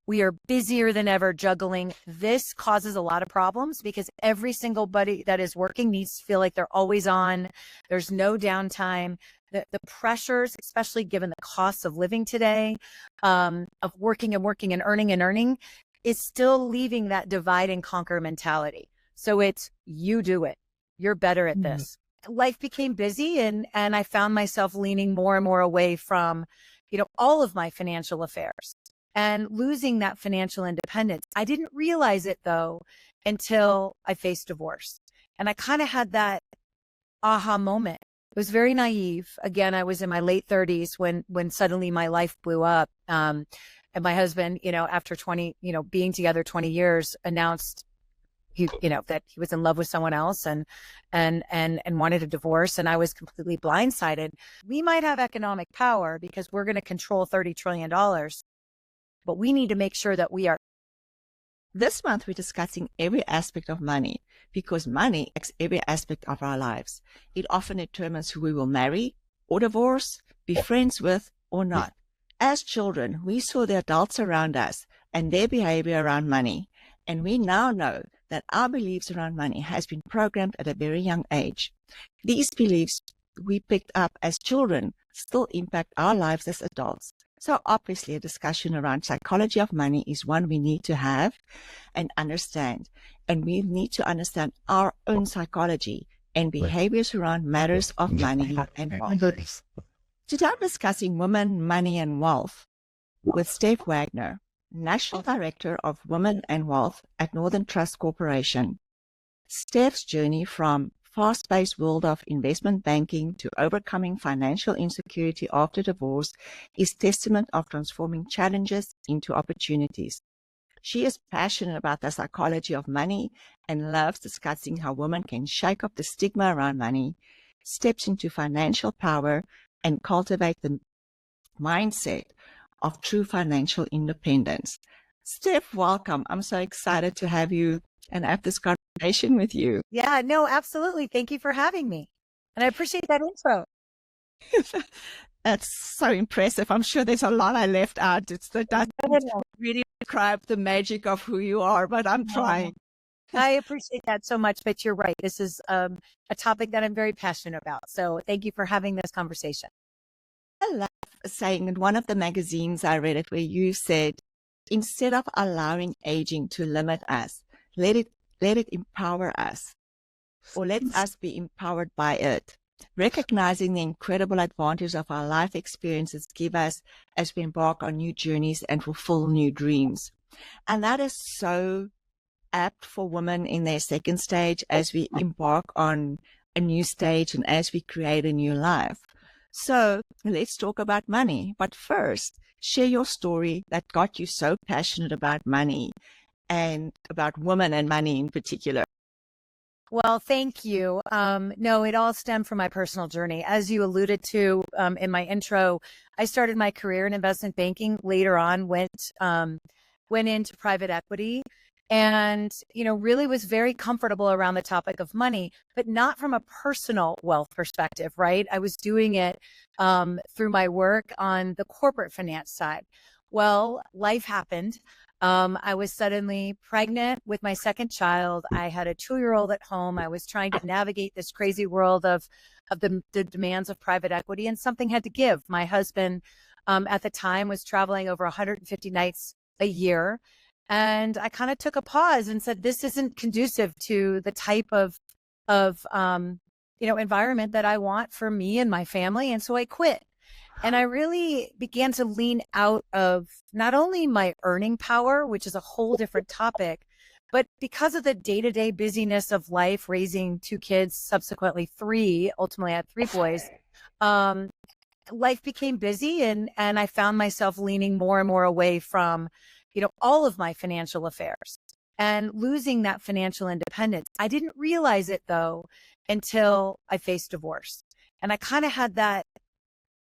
We are busier than ever juggling. This causes a lot of problems because every single buddy that is working needs to feel like they're always on. There's no downtime. The pressures, especially given the costs of living today, of working and working and earning, is still leaving that divide and conquer mentality. So it's, you do it. You're better at this. Life became busy, and I found myself leaning more and more away from, all of my financial affairs and losing that financial independence. I didn't realize it though until I faced divorce. And I kind of had that aha moment. It was very naive. Again, I was in my late 30s when suddenly my life blew up. And my husband, after 20, being together 20 years, announced that he was in love with someone else and wanted a divorce. And I was completely blindsided. We might have economic power because we're going to control $30 trillion, but we need to make sure that we are. This month, we're discussing every aspect of money because money affects every aspect of our lives. It often determines who we will marry or divorce, be friends with or not. As children, we saw the adults around us and their behavior around money. And we now know that our beliefs around money has been programmed at a very young age. These beliefs we picked up as children still impact our lives as adults. So obviously a discussion around psychology of money is one we need to have and understand. And we need to understand our own psychology and behaviors around matters of money and wealth. Today I'm discussing women, money and wealth with Steph Wagner, National Director of Women and Wealth at Northern Trust Corporation. Steph's journey from fast-paced world of investment banking to overcoming financial insecurity after divorce is testament of transforming challenges into opportunities. She is passionate about the psychology of money and loves discussing how women can shake up the stigma around money, steps into financial power, and cultivate the mindset of true financial independence. Steph, welcome. I'm so excited to have you and have this conversation with you. Yeah, no, absolutely. Thank you for having me. And I appreciate that intro. That's so impressive. I'm sure there's a lot I left out. It doesn't really describe the magic of who you are, but I'm trying. I appreciate that so much, but you're right. This is a topic that I'm very passionate about. So thank you for having this conversation. I love saying in one of the magazines I read it where you said, instead of allowing aging to limit us, let it empower us, or let us be empowered by it. Recognizing the incredible advantage of our life experiences give us as we embark on new journeys and fulfill new dreams. And that is so apt for women in their second stage as we embark on a new stage and as we create a new life. So let's talk about money. But first, share your story that got you so passionate about money and about women and money in particular. Well, thank you. No, it all stemmed from my personal journey. As you alluded to in my intro, I started my career in investment banking. Later on, went into private equity, and really was very comfortable around the topic of money, but not from a personal wealth perspective, right? I was doing it through my work on the corporate finance side. Well, life happened. I was suddenly pregnant with my second child. I had a 2-year-old at home. I was trying to navigate this crazy world of the demands of private equity, and something had to give. My husband at the time was traveling over 150 nights a year. And I kind of took a pause and said, this isn't conducive to the type of environment that I want for me and my family. And so I quit. And I really began to lean out of not only my earning power, which is a whole different topic, but because of the day-to-day busyness of life, raising 2 kids, subsequently 3, ultimately I had 3 boys, life became busy, and I found myself leaning more and more away from, all of my financial affairs and losing that financial independence. I didn't realize it though until I faced divorce. And I kind of had that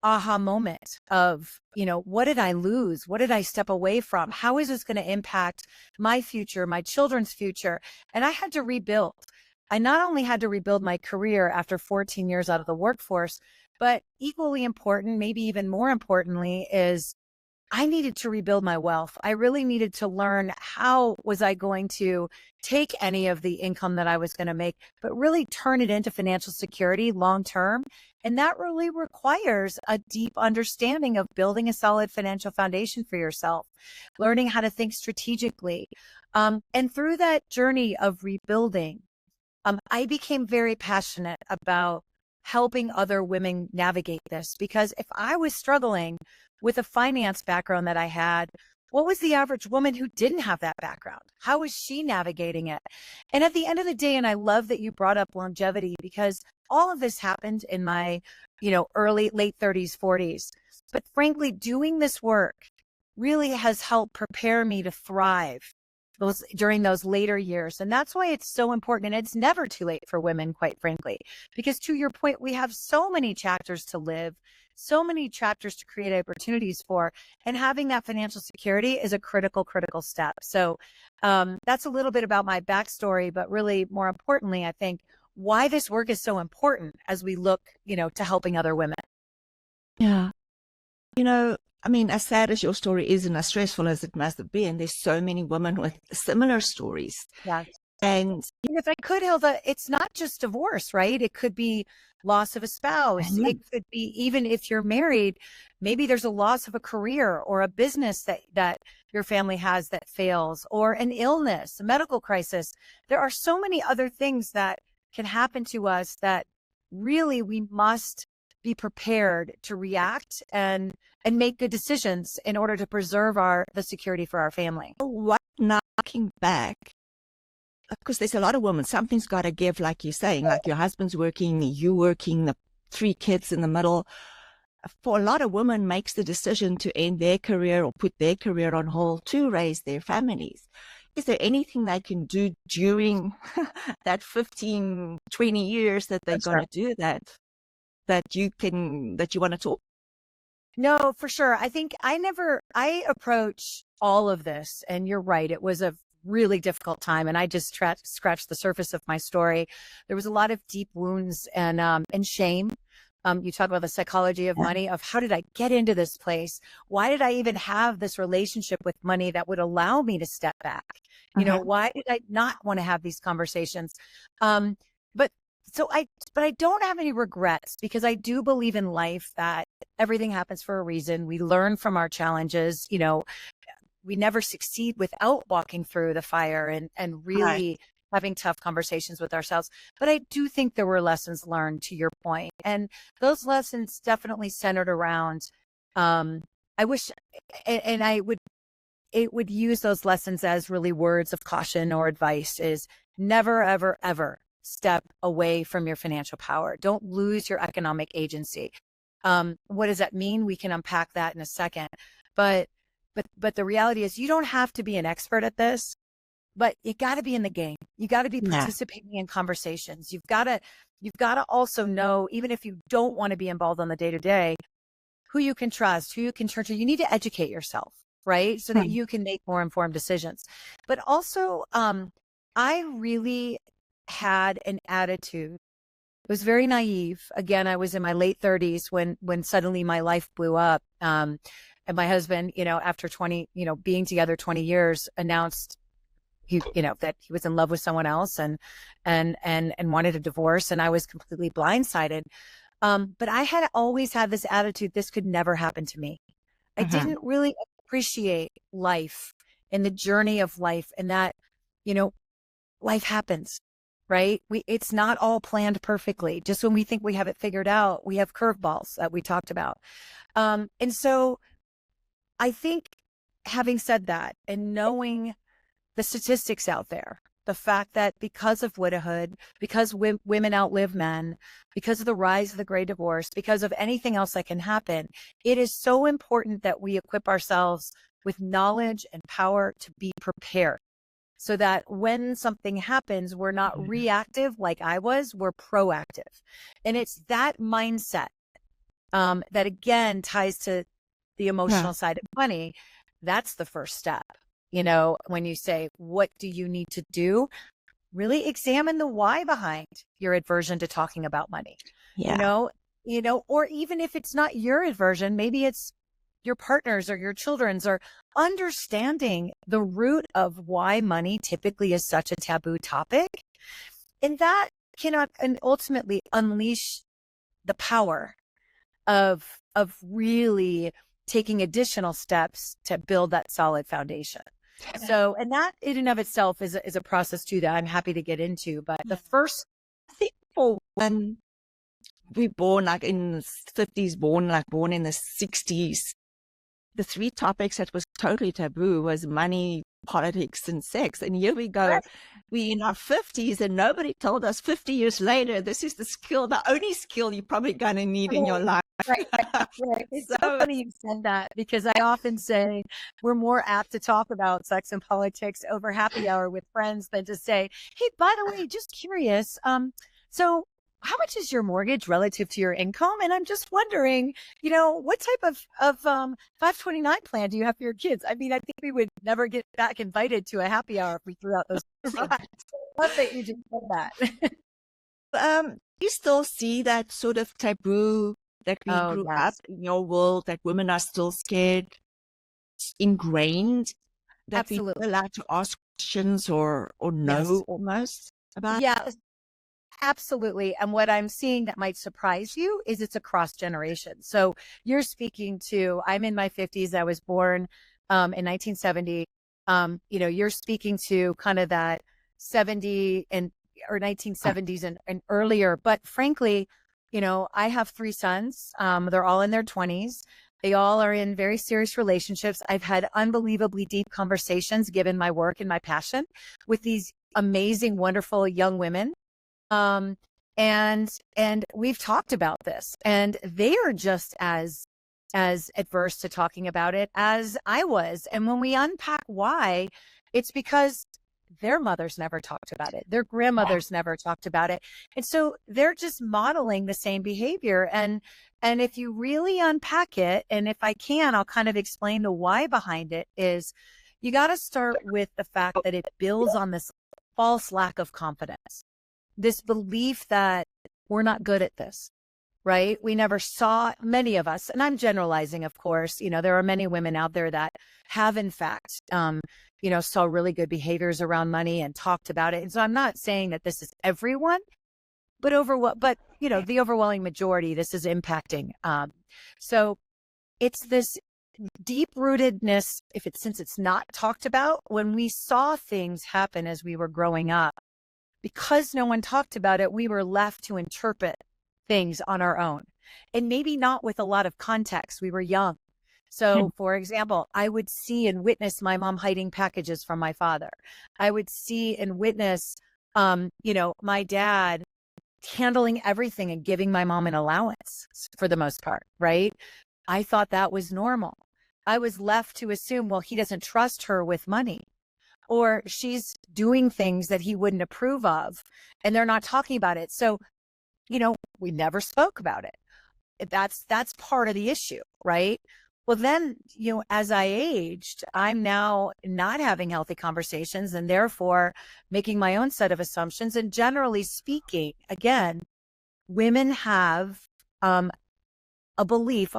aha moment of, what did I lose? What did I step away from? How is this going to impact my future, my children's future? And I had to rebuild. I not only had to rebuild my career after 14 years out of the workforce, but equally important, maybe even more importantly, is I needed to rebuild my wealth. I really needed to learn how was I going to take any of the income that I was going to make, but really turn it into financial security long term. And that really requires a deep understanding of building a solid financial foundation for yourself, learning how to think strategically. And through that journey of rebuilding, I became very passionate about helping other women navigate this, because if I was struggling with a finance background that I had, what was the average woman who didn't have that background? How was she navigating it? And at the end of the day, and I love that you brought up longevity, because all of this happened in my, late 30s, 40s. But frankly, doing this work really has helped prepare me to thrive during those later years. And that's why it's so important. And it's never too late for women, quite frankly, because to your point, we have so many chapters to live, so many chapters to create opportunities for, and having that financial security is a critical, critical step. So that's a little bit about my backstory, but really more importantly, I think why this work is so important as we look, to helping other women. Yeah. As sad as your story is and as stressful as it must have been, there's so many women with similar stories. Yeah. And if I could, Hilda, it's not just divorce, right? It could be loss of a spouse. It could be, even if you're married, maybe there's a loss of a career or a business that your family has that fails, or an illness, a medical crisis. There are so many other things that can happen to us that really we must be prepared to react and make good decisions in order to preserve the security for our family. What, now looking back, because there's a lot of women, something's got to give, like you're saying, like your husband's working, you working, the 3 kids in the middle. For a lot of women makes the decision to end their career or put their career on hold to raise their families. Is there anything they can do during that 15, 20 years that they're going to do that you want to talk? No, for sure. I think I approach all of this, and you're right. It was a really difficult time, and I just scratched the surface of my story. There was a lot of deep wounds and shame. You talk about the psychology of money, of how did I get into this place? Why did I even have this relationship with money that would allow me to step back? Why did I not want to have these conversations? But I don't have any regrets, because I do believe in life that everything happens for a reason. We learn from our challenges. We never succeed without walking through the fire and really having tough conversations with ourselves. But I do think there were lessons learned, to your point. And those lessons definitely centered around, I wish, and it would use those lessons as really words of caution or advice, is never, ever, ever step away from your financial power. Don't lose your economic agency. What does that mean? We can unpack that in a second. But the reality is, you don't have to be an expert at this, but you got to be in the game. You got to be participating in conversations. You've got to also know, even if you don't want to be involved on the day to day, who you can trust, who you can turn to. You need to educate yourself, right? So that you can make more informed decisions. But also, I really had an attitude. It was very naive. Again, I was in my late 30s when suddenly my life blew up. And my husband, after 20, being together 20 years, announced that he was in love with someone else and wanted a divorce. And I was completely blindsided. But I had always had this attitude, this could never happen to me. I didn't really appreciate life and the journey of life, and that, life happens, right? It's not all planned perfectly. Just when we think we have it figured out, we have curveballs that we talked about. And so I think, having said that, and knowing the statistics out there, the fact that because of widowhood, because women outlive men, because of the rise of the Great Divorce, because of anything else that can happen, it is so important that we equip ourselves with knowledge and power to be prepared, so that when something happens, we're not reactive like I was, we're proactive. And it's that mindset that, again, ties to the emotional side of money. That's the first step. When you say, what do you need to do? Really examine the why behind your aversion to talking about money. Or even if it's not your aversion, maybe it's your partners or your children's, or understanding the root of why money typically is such a taboo topic. And that cannot and ultimately unleash the power of really taking additional steps to build that solid foundation. So, and that in and of itself is a process too that I'm happy to get into. But the first, I think for when we born like in the 50s, born in the 60s, the three topics that was totally taboo was money, politics, and sex. And here we go, we in our 50s, and nobody told us 50 years later, this is the only skill you're probably going to need in your life. Right. It's so funny you said that, because I often say we're more apt to talk about sex and politics over happy hour with friends than to say, hey, by the way, just curious. So how much is your mortgage relative to your income? And I'm just wondering, what type of 529 plan do you have for your kids? I mean, I think we would never get back invited to a happy hour if we threw out those questions. Right. I love that you just said that. You still see that sort of taboo that we grew up in your world, that women are still scared, ingrained, that Absolutely. we're allowed to ask questions or know almost about. Yes, absolutely. And what I'm seeing that might surprise you is it's across generations. So you're speaking to, I'm in my 50s. I was born in 1970. You're speaking to kind of that 70 or 1970s and earlier. But frankly, I have three sons. They're all in their 20s. They all are in very serious relationships. I've had unbelievably deep conversations, given my work and my passion, with these amazing, wonderful young women. And we've talked about this, and they are just as adverse to talking about it as I was. And when we unpack why, it's because their mothers never talked about it. Their grandmothers never talked about it. And so they're just modeling the same behavior. And if you really unpack it, and if I can, I'll kind of explain the why behind it, is you got to start with the fact that it builds on this false lack of confidence, this belief that we're not good at this, right? We never saw, many of us, and I'm generalizing, of course, there are many women out there that have in fact, saw really good behaviors around money and talked about it. And so I'm not saying that this is everyone, but the overwhelming majority, this is impacting. So it's this deep rootedness, since it's not talked about, when we saw things happen as we were growing up, because no one talked about it, we were left to interpret things on our own, and maybe not with a lot of context. We were young. So, for example, I would see and witness my mom hiding packages from my father. I would see and witness, my dad handling everything and giving my mom an allowance for the most part, right? I thought that was normal. I was left to assume, well, he doesn't trust her with money, or she's doing things that he wouldn't approve of, and they're not talking about it. So, we never spoke about it. That's part of the issue, right? Well, then, as I aged, I'm now not having healthy conversations, and therefore making my own set of assumptions. And generally speaking, again, women have a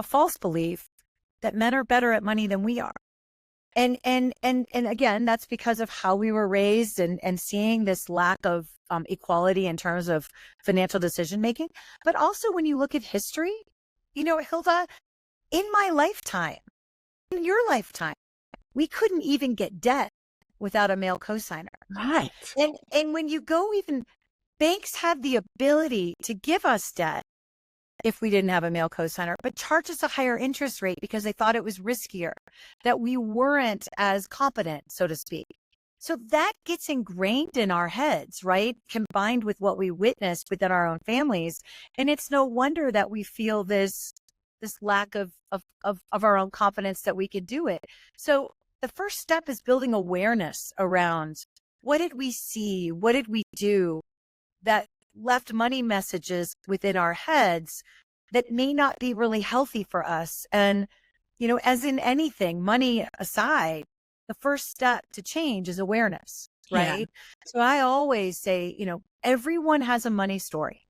false belief that men are better at money than we are. And again, that's because of how we were raised, and seeing this lack of equality in terms of financial decision making. But also when you look at history, Hilda, in my lifetime, in your lifetime, we couldn't even get debt without a male cosigner. Right. And when you go, even banks had the ability to give us debt if we didn't have a male cosigner, but charge us a higher interest rate because they thought it was riskier, that we weren't as competent, so to speak. So that gets ingrained in our heads, right? Combined with what we witnessed within our own families. And it's no wonder that we feel this lack of our own confidence that we could do it. So the first step is building awareness around, what did we see? What did we do that left money messages within our heads that may not be really healthy for us? And, as in anything, money aside, the first step to change is awareness, right? Yeah. So I always say, everyone has a money story.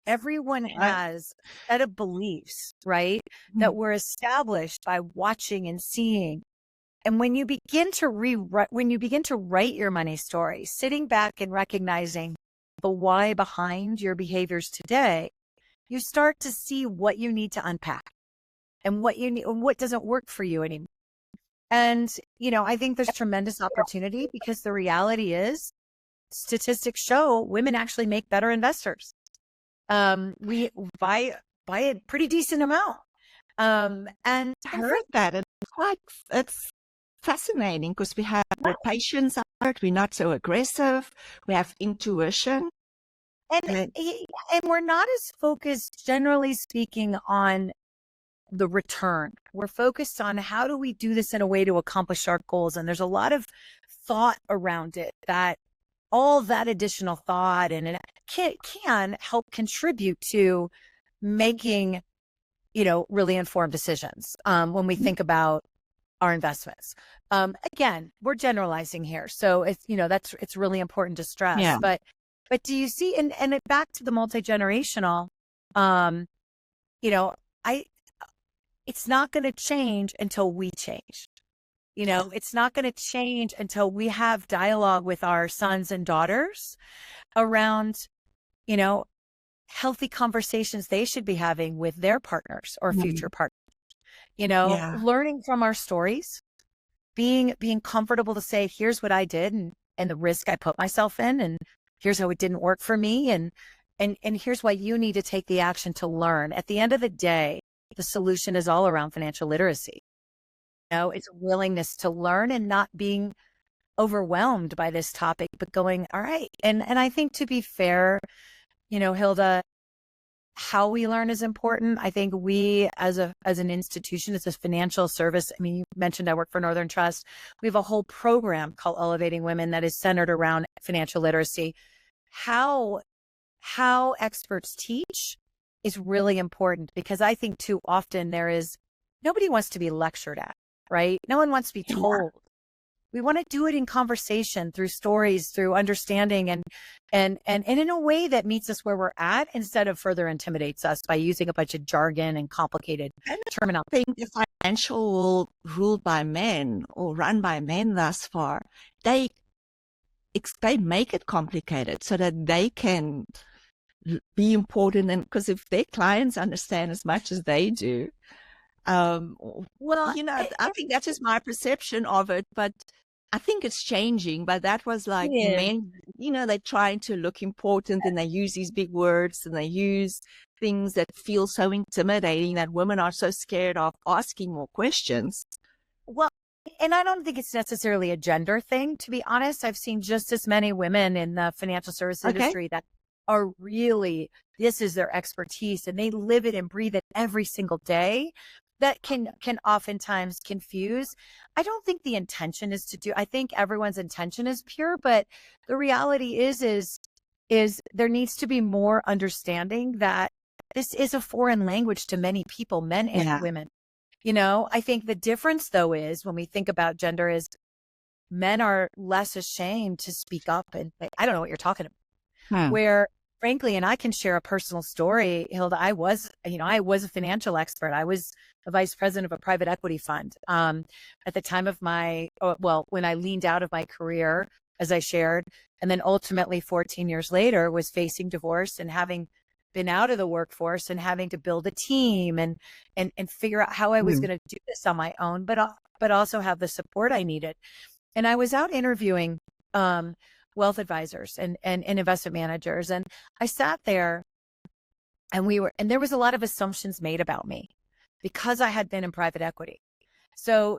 Everyone I, has a set of beliefs, right? That were established by watching and seeing. And when you begin to write your money story, sitting back and recognizing the why behind your behaviors today, you start to see what you need to unpack and what you need and what doesn't work for you anymore. And, I think there's tremendous opportunity because the reality is statistics show women actually make better investors. We by a pretty decent amount. And heard that. It's fascinating because we have more patience at heart. We're not so aggressive. We have intuition. and we're not as focused, generally speaking, on the return. We're focused on how do we do this in a way to accomplish our goals. And there's a lot of thought around it that all that additional thought and it can help contribute to making, really informed decisions when we think about our investments. Again, we're generalizing here. So it's really important to stress. Yeah. But do you see, and back to the multi-generational, it's not going to change until we change. It's not going to change until we have dialogue with our sons and daughters around, healthy conversations they should be having with their partners or future partners. Learning from our stories, being comfortable to say, here's what I did and the risk I put myself in, and here's how it didn't work for me. And here's why you need to take the action to learn. At the end of the day, the solution is all around financial literacy. It's willingness to learn and not being overwhelmed by this topic, but going, all right. And I think to be fair, Hilda, how we learn is important. I think we as an institution, as a financial service, I mean, you mentioned I work for Northern Trust. We have a whole program called Elevating Women that is centered around financial literacy. How experts teach is really important because I think too often nobody wants to be lectured at, right? No one wants to be told. We want to do it in conversation, through stories, through understanding, and in a way that meets us where we're at instead of further intimidates us by using a bunch of jargon and complicated terminology. I think the financial world ruled by men or run by men thus far, they make it complicated so that they can be important. And because if their clients understand as much as they do, I think that's just my perception of it, but I think it's changing. But that was like men, they're trying to look important and they use these big words and they use things that feel so intimidating that women are so scared of asking more questions. Well, and I don't think it's necessarily a gender thing, to be honest. I've seen just as many women in the financial service industry that are really, this is their expertise and they live it and breathe it every single day. That can oftentimes confuse. I don't think the intention is I think everyone's intention is pure, but the reality is there needs to be more understanding that this is a foreign language to many people, men and women. I think the difference though is when we think about gender is men are less ashamed to speak up and say, I don't know what you're talking about. Where frankly, and I can share a personal story, Hilda, I was a financial expert. I was a vice president of a private equity fund. At the time of when I leaned out of my career, as I shared, and then ultimately 14 years later was facing divorce and having been out of the workforce and having to build a team and figure out how I was going to do this on my own, but also have the support I needed. And I was out interviewing, wealth advisors and investment managers. And I sat there and there was a lot of assumptions made about me because I had been in private equity. So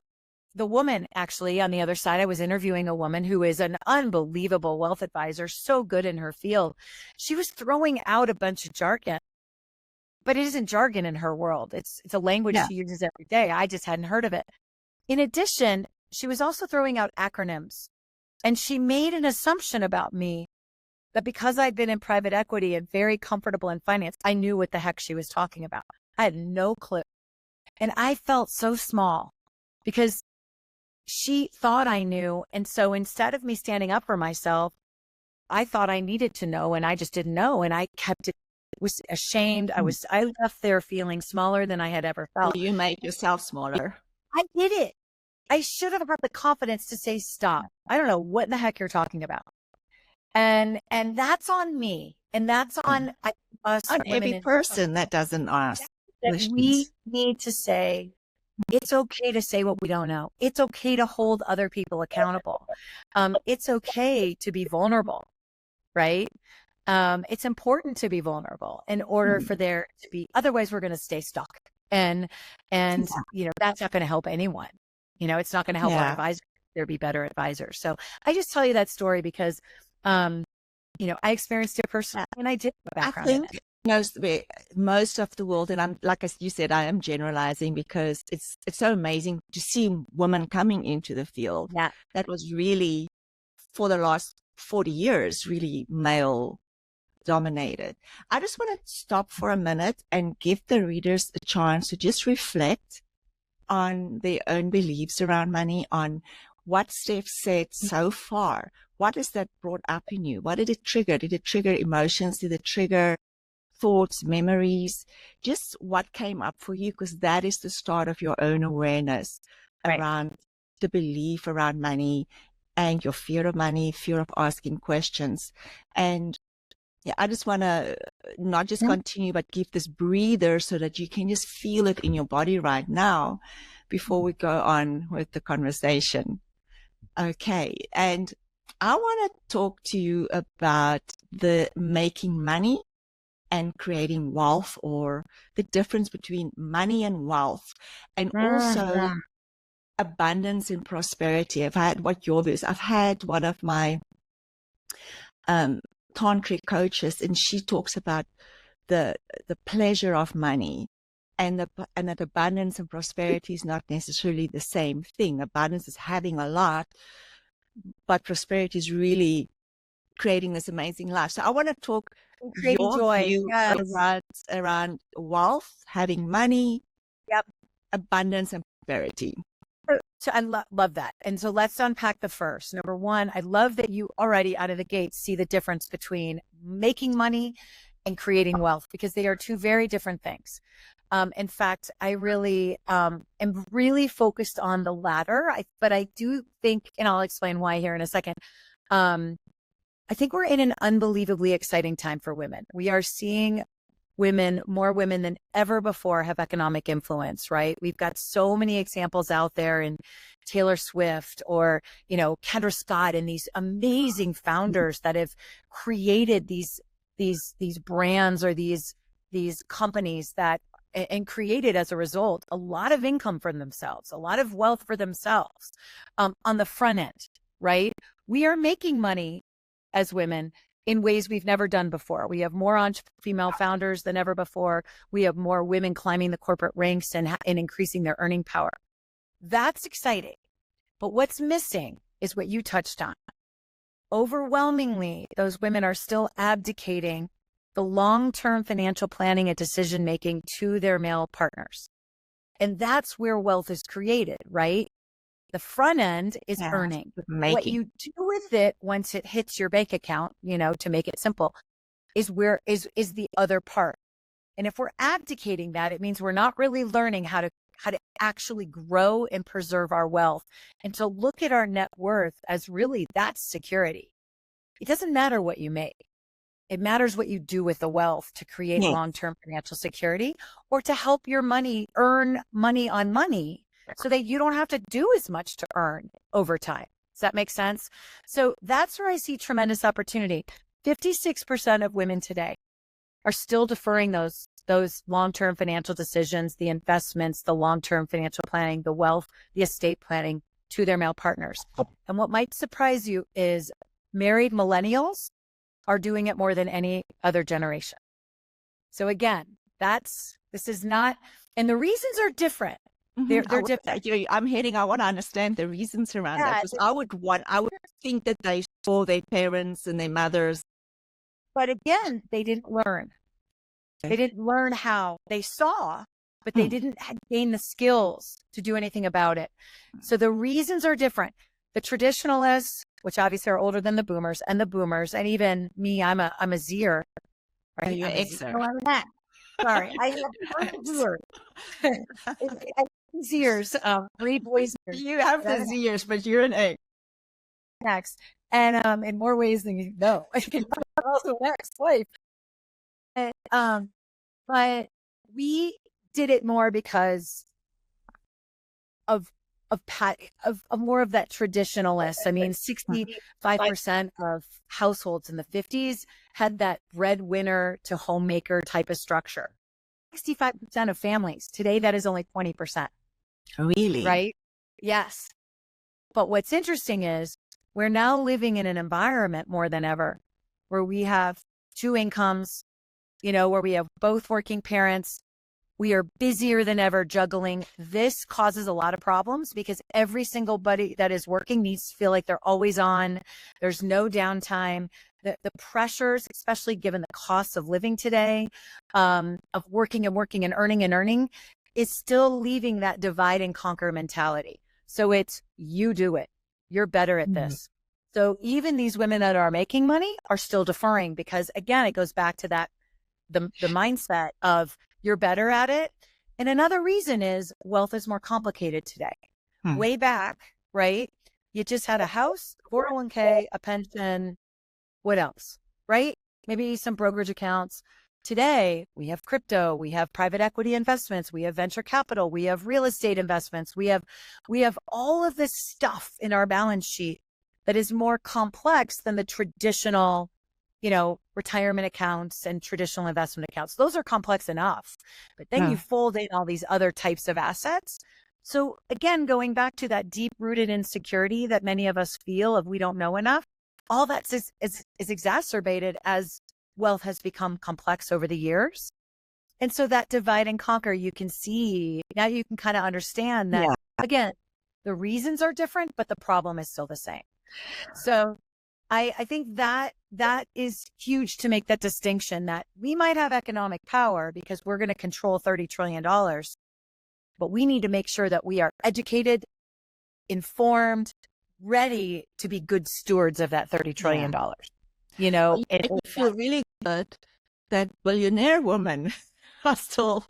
the woman actually on the other side, I was interviewing a woman who is an unbelievable wealth advisor, so good in her field. She was throwing out a bunch of jargon, but it isn't jargon in her world. It's a language she uses every day. I just hadn't heard of it. In addition, she was also throwing out acronyms. And she made an assumption about me that because I'd been in private equity and very comfortable in finance, I knew what the heck she was talking about. I had no clue. And I felt so small because she thought I knew. And so instead of me standing up for myself, I thought I needed to know and I just didn't know. And I kept it was ashamed. I left there feeling smaller than I had ever felt. You made yourself smaller. I did it. I should have had the confidence to say, stop. I don't know what in the heck you're talking about. And that's on me. And that's on us. On every person that doesn't ask. That we need to say, it's okay to say what we don't know. It's okay to hold other people accountable. It's okay to be vulnerable, right? It's important to be vulnerable in order for there to be, otherwise we're going to stay stuck. And you know, that's not going to help anyone. You know, it's not going to help our advisors. There'd be better advisors. So I just tell you that story because, you know, I experienced it personally and I did have a background in it. Most of the world, and I'm, like as you said, I am generalizing because it's so amazing to see women coming into the field. Yeah. That was really, for the last 40 years, really male dominated. I just want to stop for a minute and give the readers a chance to just reflect on their own beliefs around money, on what Steph said so far. What has that brought up in you? What did it trigger? Did it trigger emotions? Did it trigger thoughts, memories? Just what came up for you? Because that is the start of your own awareness around the belief around money and your fear of money, fear of asking questions. And yeah, I just want to not just continue, but give this breather so that you can just feel it in your body right now before we go on with the conversation. Okay. And I want to talk to you about the making money and creating wealth, or the difference between money and wealth, and also abundance and prosperity. I've had one of my tantric coaches, and she talks about the pleasure of money, and that abundance and prosperity is not necessarily the same thing. Abundance is having a lot, but prosperity is really creating this amazing life. So I want to talk creating joy around wealth, having money, abundance and prosperity. So I love that. And so let's unpack the first. Number one, I love that you already out of the gate see the difference between making money and creating wealth, because they are two very different things. In fact, I really am really focused on the latter, but I do think, and I'll explain why here in a second, I think we're in an unbelievably exciting time for women. We are seeing more women than ever before have economic influence, right? We've got so many examples out there in Taylor Swift or, you know, Kendra Scott, and these amazing founders that have created these brands or these companies that, and created as a result, a lot of income for themselves, a lot of wealth for themselves, on the front end, right? We are making money as women in ways we've never done before. We have more female founders than ever before. We have more women climbing the corporate ranks and increasing their earning power. That's exciting. But what's missing is what you touched on. Overwhelmingly, those women are still abdicating the long-term financial planning and decision-making to their male partners. And that's where wealth is created, right? The front end is earning. What you do with it once it hits your bank account, you know, to make it simple, is the other part. And if we're abdicating that, it means we're not really learning how to actually grow and preserve our wealth, and to look at our net worth as really that's security. It doesn't matter what you make. It matters what you do with the wealth to create long-term financial security, or to help your money earn money on money, so that you don't have to do as much to earn over time. Does that make sense? So that's where I see tremendous opportunity. 56% of women today are still deferring those long-term financial decisions, the investments, the long-term financial planning, the wealth, the estate planning to their male partners. And what might surprise you is married millennials are doing it more than any other generation. So again, this is not, and the reasons are different. They're different. I want to understand the reasons around that, because I would think that they saw their parents and their mothers. But again, they didn't learn. They didn't learn how. They saw, but they didn't gain the skills to do anything about it. So the reasons are different. The traditionalists, which obviously are older than the boomers, and even me, I'm a Zer, right? You're I'm a Xer. zero on that. Sorry, I have three viewers. I have Zers, 3 boys. You have the Zers, but you're an X. X, and in more ways than you know. I'm also an ex-wife. But we did it more because of more of that traditionalist. I mean, 65% of households in the 50s had that breadwinner to homemaker type of structure. 65% of families today, that is only 20%. Really? Right? Yes. But what's interesting is we're now living in an environment more than ever where we have two incomes, where we have both working parents. We are busier than ever juggling. This causes a lot of problems because every single buddy that is working needs to feel like they're always on. There's no downtime. The pressures, especially given the costs of living today, of working and earning, is still leaving that divide and conquer mentality. So it's, you do it. You're better at this. So even these women that are making money are still deferring because, again, it goes back to that, the mindset of, you're better at it. And another reason is wealth is more complicated today. Way back, right? You just had a house, 401k, a pension. What else? Right? Maybe some brokerage accounts. Today, we have crypto, we have private equity investments, we have venture capital, we have real estate investments. We have all of this stuff in our balance sheet that is more complex than the traditional retirement accounts and traditional investment accounts. Those are complex enough, but then you fold in all these other types of assets. So again, going back to that deep rooted insecurity that many of us feel of we don't know enough, all that is exacerbated as wealth has become complex over the years. And so that divide and conquer, you can see, now you can kind of understand that, again, the reasons are different, but the problem is still the same. So I think that is huge to make that distinction that we might have economic power because we're going to control $30 trillion, but we need to make sure that we are educated, informed, ready to be good stewards of that $30 trillion. It would feel really good that billionaire women are still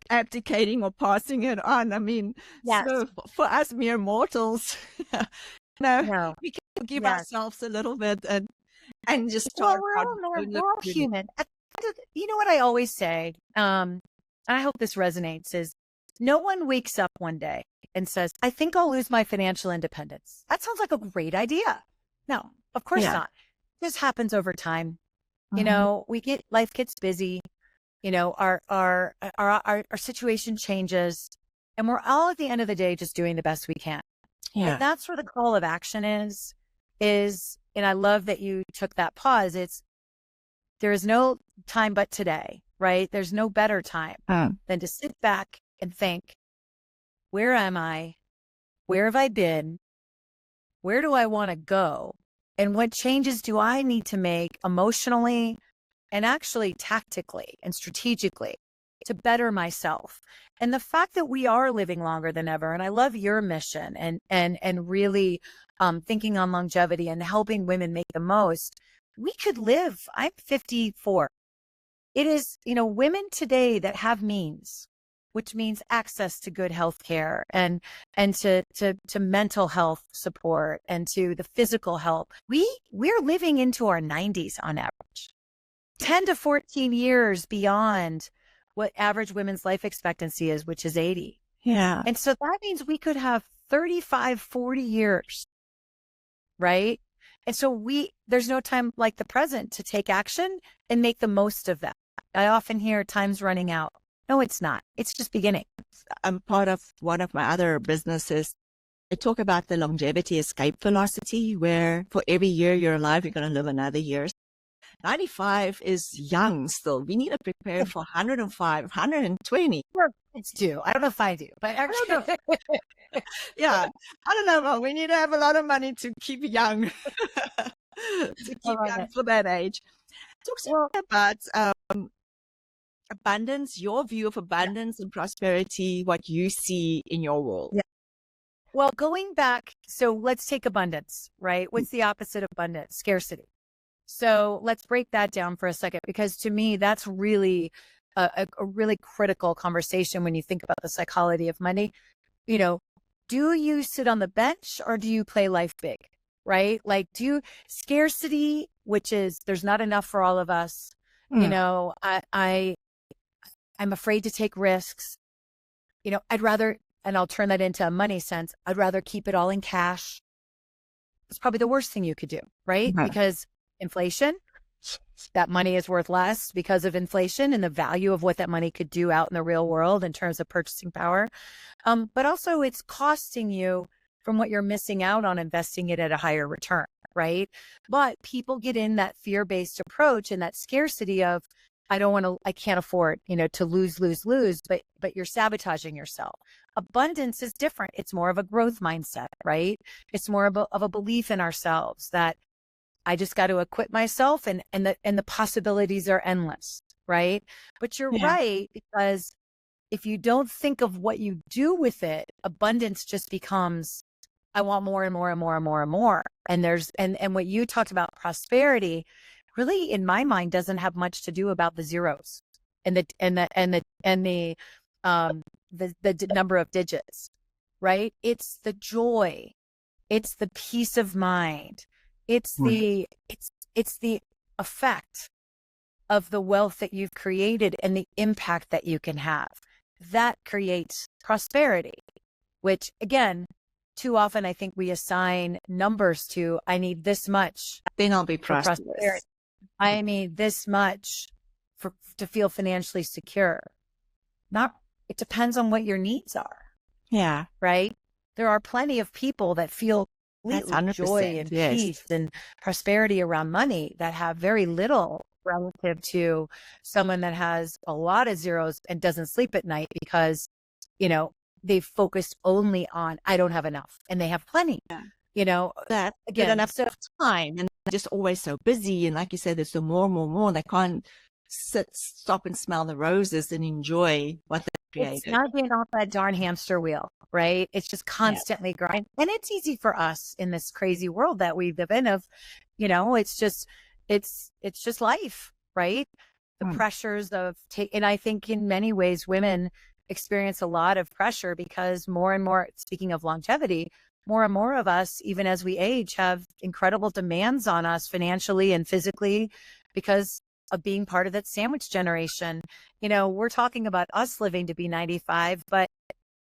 abdicating or passing it on. I mean, so for us mere mortals, we can give ourselves a little bit and just start. We're all human. You know what I always say, I hope this resonates, is no one wakes up one day and says, I think I'll lose my financial independence. That sounds like a great idea. No, of course not. It just happens over time. Life gets busy. Our situation changes, and we're all at the end of the day just doing the best we can. And that's where the call of action is, and I love that you took that pause. There is no time but today, right? There's no better time than to sit back and think, where am I? Where have I been? Where do I want to go? And what changes do I need to make emotionally and actually tactically and strategically to better myself? And the fact that we are living longer than ever, and I love your mission and really thinking on longevity and helping women make the most. We could live, I'm 54. It is, women today that have means, which means access to good health care and to mental health support and to the physical help. We're living into our 90s on average, 10 to 14 years beyond what average women's life expectancy is, which is 80. Yeah. And so that means we could have 35, 40 years, right? And so there's no time like the present to take action and make the most of that. I often hear time's running out. No, it's not. It's just beginning. I'm part of one of my other businesses. I talk about the longevity escape velocity, where for every year you're alive, you're going to live another year. 95 is young still. We need to prepare for 105, 120. It's due. I don't know if I do, but I don't know. Yeah, I don't know. Well, we need to have a lot of money to keep young, young for that age. Talk to me about abundance, your view of abundance and prosperity, what you see in your world. Yeah. Well, going back, so let's take abundance, right? What's the opposite of abundance? Scarcity. So let's break that down for a second, because to me, that's really a really critical conversation when you think about the psychology of money. You know, do you sit on the bench or do you play life big? Right? Like, scarcity, which is there's not enough for all of us. You Mm. know, I'm afraid to take risks. You know, I'd rather, and I'll turn that into a money sense, I'd rather keep it all in cash. It's probably the worst thing you could do, right? Mhm. Because inflation, that money is worth less because of inflation and the value of what that money could do out in the real world in terms of purchasing power. But also it's costing you from what you're missing out on investing it at a higher return, right? But people get in that fear-based approach and that scarcity of, I can't afford, to lose, but you're sabotaging yourself. Abundance is different. It's more of a growth mindset, right? It's more of a belief in ourselves that I just got to equip myself, and the possibilities are endless, right? But you're Yeah. right, because if you don't think of what you do with it, abundance just becomes, I want more and more and more and more and more. And what you talked about, prosperity, really in my mind doesn't have much to do about the zeros and the number of digits, right? It's the joy. It's the peace of mind. It's Mm. the effect of the wealth that you've created and the impact that you can have. That creates prosperity, which again, too often I think we assign numbers to, I need this much Then I'll be for prosperity. prosperous. I need this much to feel financially secure. Not, it depends on what your needs are, Yeah, right? There are plenty of people that feel that's completely joy 100%. and Yes. peace and prosperity around money that have very little relative to someone that has a lot of zeros and doesn't sleep at night because, you know, they focused only on, I don't have enough, and they have plenty, Yeah. you know, They don't again. have So time and they're just always so busy. And like you said, there's the more. They can't stop and smell the roses and enjoy what they've it's created. not getting off that darn hamster wheel, right? It's just Yeah. constantly grinding. And it's easy for us in this crazy world that we live in of, it's just life, right? The Mm. pressures of and I think in many ways women experience a lot of pressure because more and more, speaking of longevity, more and more of us, even as we age, have incredible demands on us financially and physically because of being part of that sandwich generation. We're talking about us living to be 95, but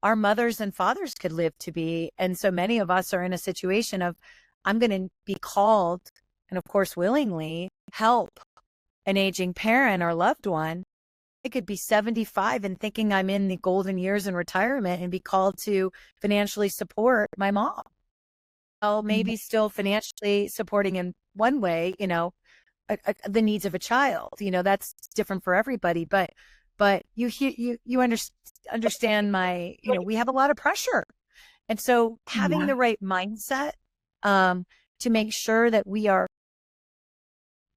our mothers and fathers could live to be. And so many of us are in a situation of, I'm going to be called, and of course, willingly help an aging parent or loved one. I could be 75 and thinking I'm in the golden years in retirement and be called to financially support my mom. Well, maybe still financially supporting in one way, the needs of a child. That's different for everybody, but you understand we have a lot of pressure. And so having Yeah. the right mindset to make sure that we are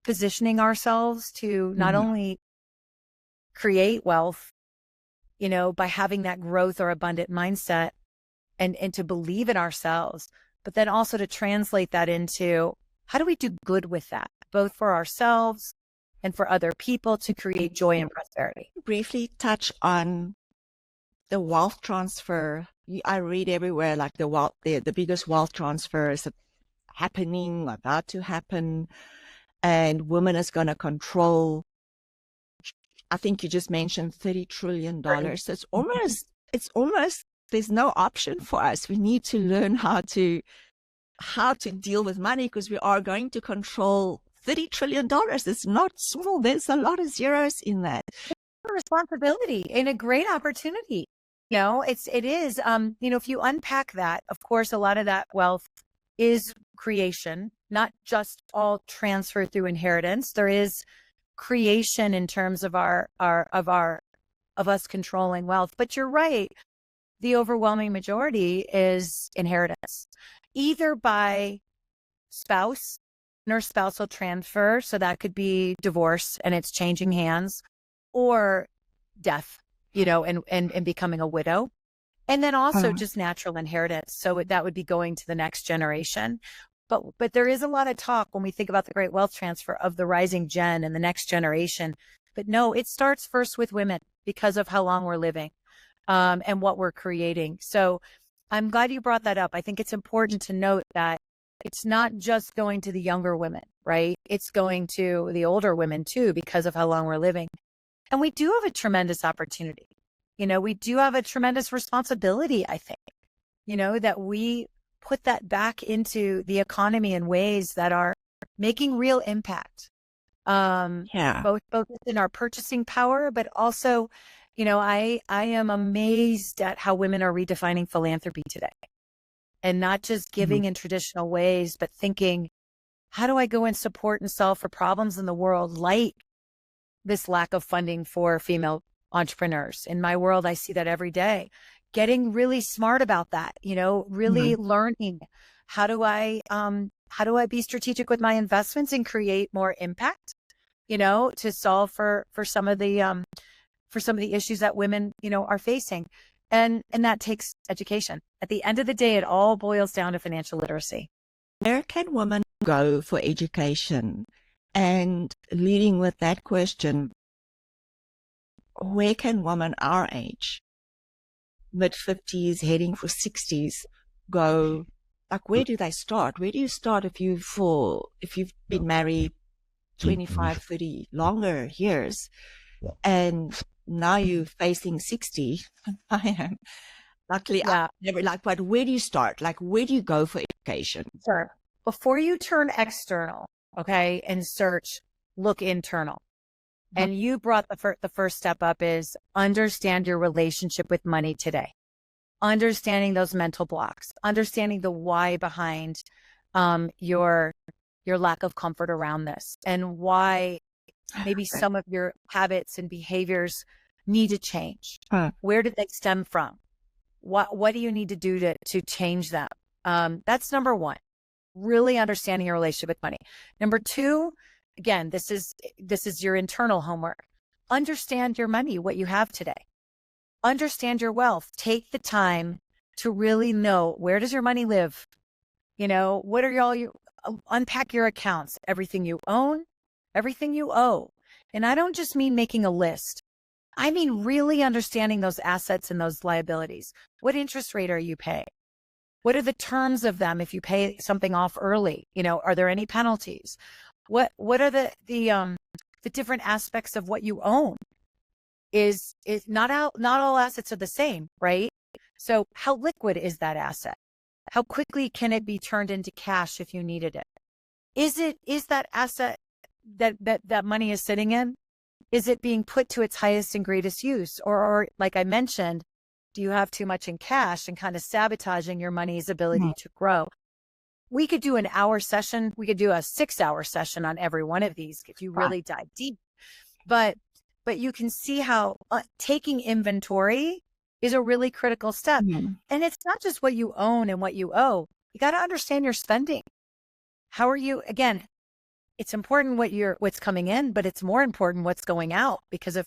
positioning ourselves to not Mhm. only create wealth, by having that growth or abundant mindset and to believe in ourselves, but then also to translate that into how do we do good with that, both for ourselves and for other people to create joy and prosperity. Briefly touch on the wealth transfer. I read everywhere like the biggest wealth transfer is happening, about to happen, and women is going to control. I think you just mentioned $30 trillion. So it's almost there's no option for us. We need to learn how to deal with money because we are going to control $30 trillion. It's not small. There's a lot of zeros in that. A responsibility and a great opportunity. It is, if you unpack that, of course, a lot of that wealth is creation, not just all transfer through inheritance. There is creation in terms of of us controlling wealth. But you're right. The overwhelming majority is inheritance, either by spouse or spousal transfer. So that could be divorce and it's changing hands, or death, and becoming a widow. And then also just natural inheritance. So that would be going to the next generation. But there is a lot of talk when we think about the great wealth transfer of the rising gen and the next generation. But no, it starts first with women because of how long we're living, and what we're creating. So I'm glad you brought that up. I think it's important to note that it's not just going to the younger women, right? It's going to the older women too, because of how long we're living. And we do have a tremendous opportunity. We do have a tremendous responsibility, I think, that we put that back into the economy in ways that are making real impact. Yeah. Both in our purchasing power, but also, I am amazed at how women are redefining philanthropy today, and not just giving in traditional ways, but thinking, how do I go and support and solve for problems in the world, like this lack of funding for female entrepreneurs? In my world, I see that every day. Getting really smart about that, really learning, how do I be strategic with my investments and create more impact, to solve for some of the issues that women, are facing. And that takes education. At the end of the day, it all boils down to financial literacy. Where can women go for education? And leading with that question, where can women our age, mid-50s, heading for 60s, go? Like, where do they start? Where do you start if you've been married 25, 30 longer years, and now you're facing 60? I am. Luckily, Yeah. I never but where do you start? Like, where do you go for education? Sure. Before you turn external, okay, and search, look internal. And you brought the first step up is understand your relationship with money today. Understanding those mental blocks, understanding the why behind your lack of comfort around this, and why maybe some of your habits and behaviors need to change. Where did they stem from? What do you need to do to change them? That's number one, really understanding your relationship with money. Number two, again, this is your internal homework. Understand your money, what you have today. Understand your wealth. Take the time to really know, where does your money live? What are unpack your accounts, everything you own, everything you owe. And I don't just mean making a list. I mean really understanding those assets and those liabilities. What interest rate are you paying? What are the terms of them if you pay something off early? Are there any penalties? What are the different aspects of what you own? Is not all assets are the same, right? So how liquid is that asset? How quickly can it be turned into cash if you needed it? Is that asset that money is sitting in? Is it being put to its highest and greatest use? Or like I mentioned, do you have too much in cash and kind of sabotaging your money's ability to grow? We could do an hour session. We could do a 6-hour session on every one of these if you really dive deep. But you can see how taking inventory is a really critical step. And it's not just what you own and what you owe. You got to understand your spending. How are you, again, it's important what's coming in, but it's more important what's going out, because if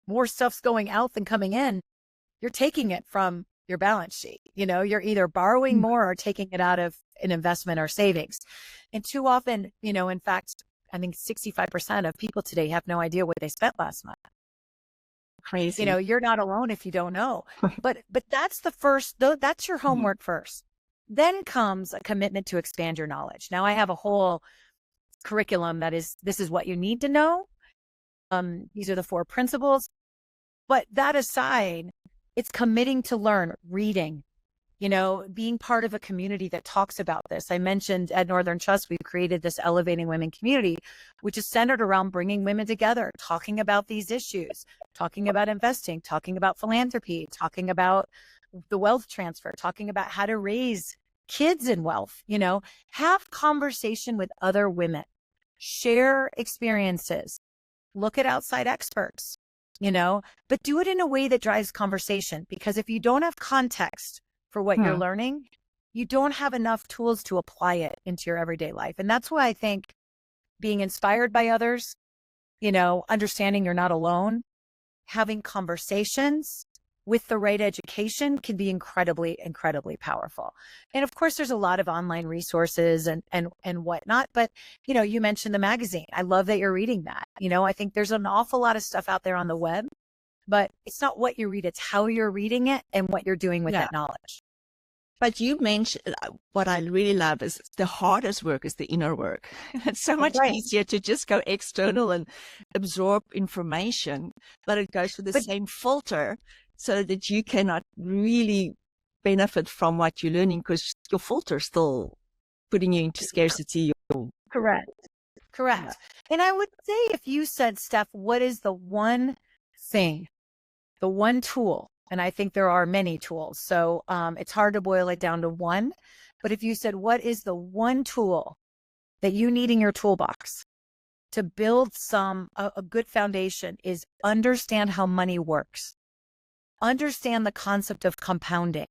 more stuff's going out than coming in, you're taking it from your balance sheet. You're either borrowing more or taking it out of an investment or savings. And too often, in fact, I think 65% of people today have no idea what they spent last month. Crazy. You're not alone if you don't know, but that's the first, though, that's your homework first. Then comes a commitment to expand your knowledge. Now I have a whole curriculum this is what you need to know. These are the 4 principles, but that aside, it's committing to learn, reading, being part of a community that talks about this. I mentioned at Northern Trust, we've created this Elevating Women community, which is centered around bringing women together, talking about these issues, talking about investing, talking about philanthropy, talking about the wealth transfer, talking about how to raise kids in wealth, have conversation with other women, share experiences, look at outside experts, but do it in a way that drives conversation. Because if you don't have context for what you're learning, you don't have enough tools to apply it into your everyday life. And that's why I think being inspired by others, understanding you're not alone, having conversations, with the right education can be incredibly, incredibly powerful. And of course, there's a lot of online resources and whatnot. But, you mentioned the magazine. I love that you're reading that. I think there's an awful lot of stuff out there on the web, but it's not what you read, it's how you're reading it and what you're doing with that knowledge. But you mentioned what I really love is the hardest work is the inner work. It's so much easier to just go external and absorb information, but it goes through the same filter so that you cannot really benefit from what you're learning because your filter is still putting you into scarcity. Correct. Yeah. And I would say if you said, Steph, what is the one thing, the one tool? And I think there are many tools. So it's hard to boil it down to one. But if you said, what is the one tool that you need in your toolbox to build a good foundation, is understand how money works. Understand the concept of compounding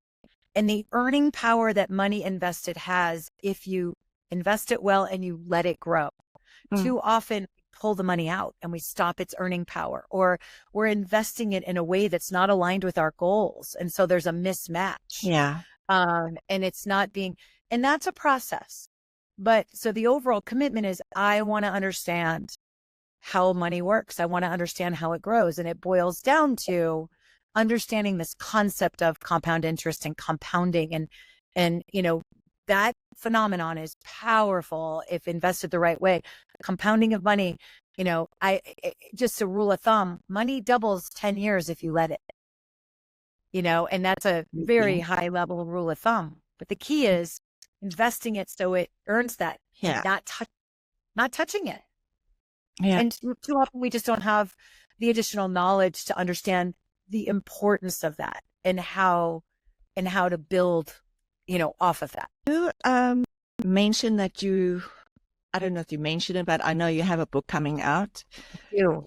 and the earning power that money invested has if you invest it well and you let it grow. Too often pull the money out and we stop its earning power, or we're investing it in a way that's not aligned with our goals. And so there's a mismatch. Yeah. And it's not being, and that's a process. But so the overall commitment is, I want to understand how money works. I want to understand how it grows. And it boils down to understanding this concept of compound interest and compounding. And that phenomenon is powerful if invested the right way. The compounding of money, just a rule of thumb, money doubles 10 years if you let it, and that's a very high level rule of thumb. But the key is investing it so it earns that, not touching it. Yeah. And too often we just don't have the additional knowledge to understand the importance of that and how to build, off of that. You mentioned that I don't know if you mentioned it, but I know you have a book coming out. You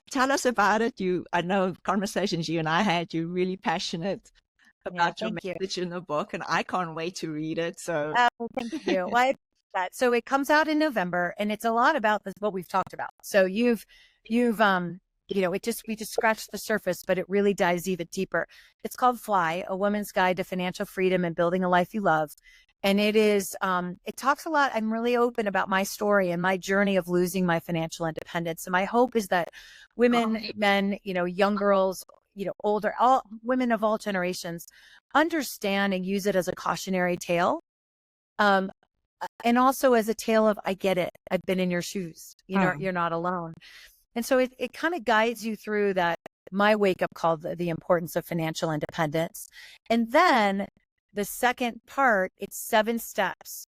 Tell us about it. I know conversations you and I had, you're really passionate about your message in the book, and I can't wait to read it. So thank you. Well, so it comes out in November, and it's a lot about what we've talked about. So you've we just scratched the surface, but it really dives even deeper. It's called Fly, A Woman's Guide to Financial Freedom and Building a Life You Love. And it is, it talks a lot. I'm really open about my story and my journey of losing my financial independence. And my hope is that women, men, young girls, older, all women of all generations understand and use it as a cautionary tale. And also as a tale of, I get it. I've been in your shoes. You're not alone. And so it kind of guides you through that, my wake up call, the importance of financial independence. And then the second part, it's 7 steps.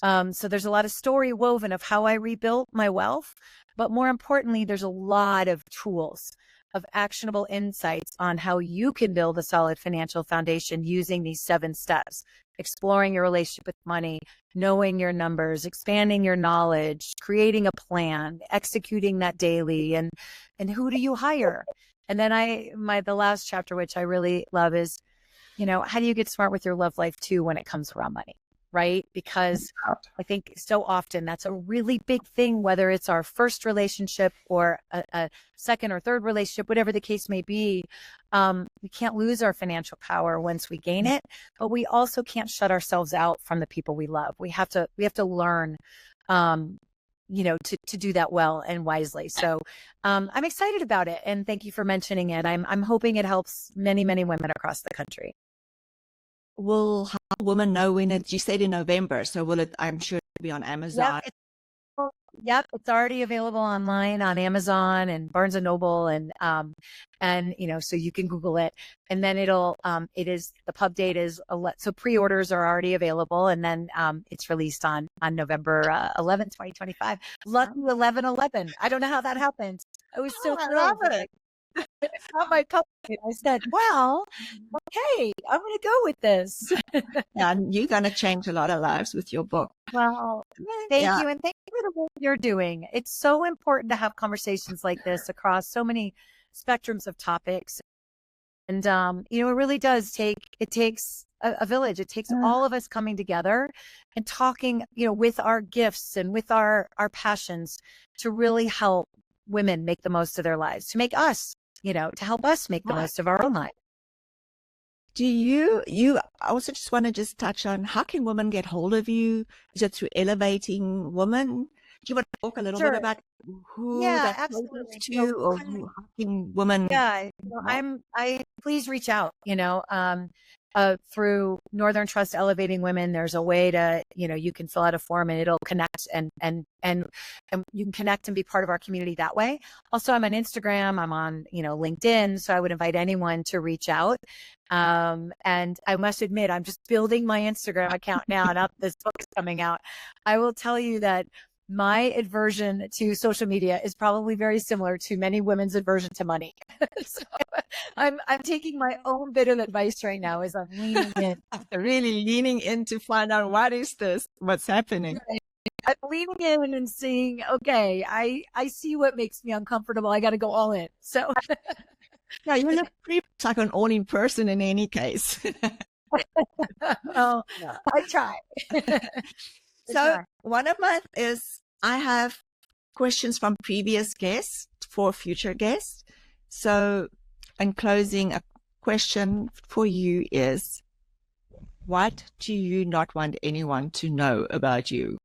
So there's a lot of story woven of how I rebuilt my wealth, but more importantly, there's a lot of tools of actionable insights on how you can build a solid financial foundation using these 7 steps. Exploring your relationship with money, knowing your numbers, expanding your knowledge, creating a plan, executing that daily, and who do you hire? And then the last chapter, which I really love, is, how do you get smart with your love life too when it comes around money, right? Because I think so often that's a really big thing, whether it's our first relationship or a second or third relationship, whatever the case may be. We can't lose our financial power once we gain it, but we also can't shut ourselves out from the people we love. We have to learn, to do that well and wisely. So, I'm excited about it. And thank you for mentioning it. I'm hoping it helps many, many women across the country. Will women know when you said in November, so will it, I'm sure it'll be on Amazon. Yep, it's already available online on Amazon and Barnes and Noble, and so you can Google it, and then the pub date is so pre-orders are already available, and then it's released on November 11th, 2025. Lucky 11/11. I don't know how that happened. I was so thrilled. I love it. It's not my cup. I said, well, okay, I'm going to go with this. And you're going to change a lot of lives with your book. Well, thank you. And thank you for the work you're doing. It's so important to have conversations like this across so many spectrums of topics. And, it really does it takes a village. It takes all of us coming together and talking, with our gifts and with our passions to really help women make the most of their lives, to make us, to help us make the most of our own life. I also just want to just touch on how can women get hold of you? Is it through Elevating Women? Do you want to talk a little bit Sure. about who Yeah, that caters absolutely. to, or how can women? Yeah, I please reach out, through Northern Trust Elevating Women. There's a way to, you can fill out a form and it'll connect and you can connect and be part of our community that way. Also, I'm on Instagram, I'm on, LinkedIn. So I would invite anyone to reach out. And I must admit, I'm just building my Instagram account now, and this book is coming out. I will tell you that my aversion to social media is probably very similar to many women's aversion to money. So I'm taking my own bit of advice right now as I'm leaning in. Really leaning in to find out what's happening. I'm leaning in and seeing, okay, I see what makes me uncomfortable. I got to go all in. So yeah, you look pretty much like an all-in person in any case. well, I try. So one of my is I have questions from previous guests for future guests. So in closing, a question for you is, what do you not want anyone to know about you?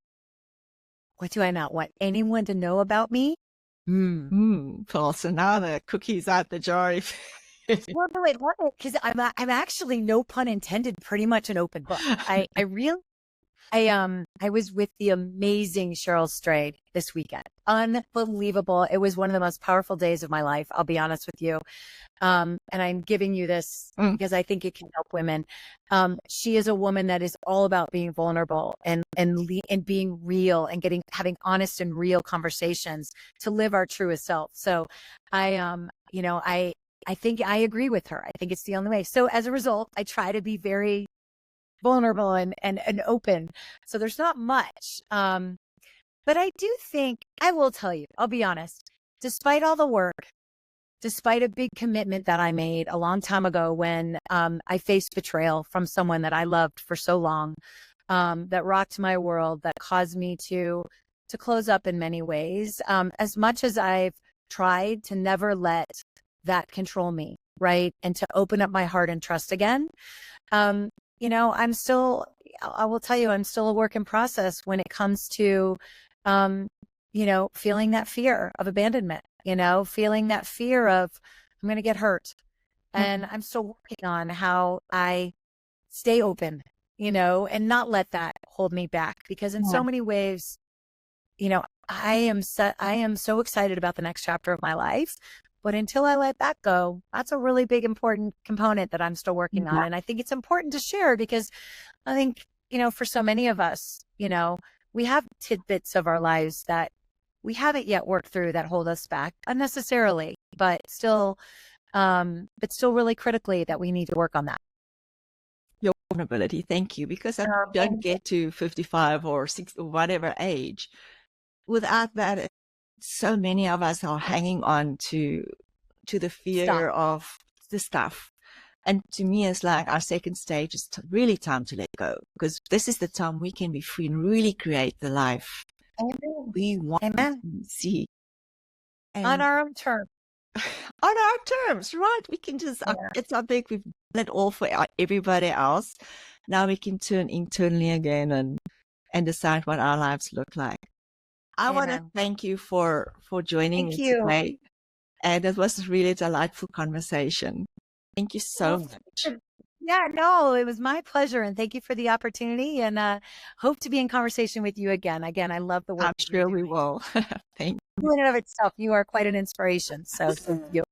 What do I not want anyone to know about me? Well, so now the cookie's out the jar. Well, no, I love it because I'm actually, no pun intended, pretty much an open book. I was with the amazing Cheryl Strayed this weekend. Unbelievable. It was one of the most powerful days of my life. I'll be honest with you. And I'm giving you this because I think it can help women. She is a woman that is all about being vulnerable and being real and having honest and real conversations to live our truest self. So I think I agree with her. I think it's the only way. So as a result, I try to be very vulnerable and open. So there's not much. But I do think, I will tell you, I'll be honest, despite all the work, despite a big commitment that I made a long time ago when I faced betrayal from someone that I loved for so long, that rocked my world, that caused me to close up in many ways, as much as I've tried to never let that control me, right? And to open up my heart and trust again. I'm still, I will tell you, I'm still a work in process when it comes to, feeling that fear of abandonment, feeling that fear of I'm going to get hurt. And I'm still working on how I stay open, and not let that hold me back, because in so many ways, I am so excited about the next chapter of my life. But until I let that go, that's a really big, important component that I'm still working on. And I think it's important to share because I think, for so many of us, we have tidbits of our lives that we haven't yet worked through that hold us back unnecessarily, but still really critically that we need to work on that. Your vulnerability. Thank you. Because I don't get to 55 or 60 or whatever age without that. So many of us are hanging on to the fear of the stuff. And to me, it's like our second stage is really time to let go, because this is the time we can be free and really create the life we want to see. And on our own terms. On our terms, right? We can just, it's not big. We've done it all for everybody else. Now we can turn internally again and decide what our lives look like. I want to thank you for joining me today. And it was really a delightful conversation. Thank you so much. Yeah, no, it was my pleasure. And thank you for the opportunity, and hope to be in conversation with you again. Again, I love the work. I'm sure we will. Thank you. In and of itself, you are quite an inspiration. So thank you.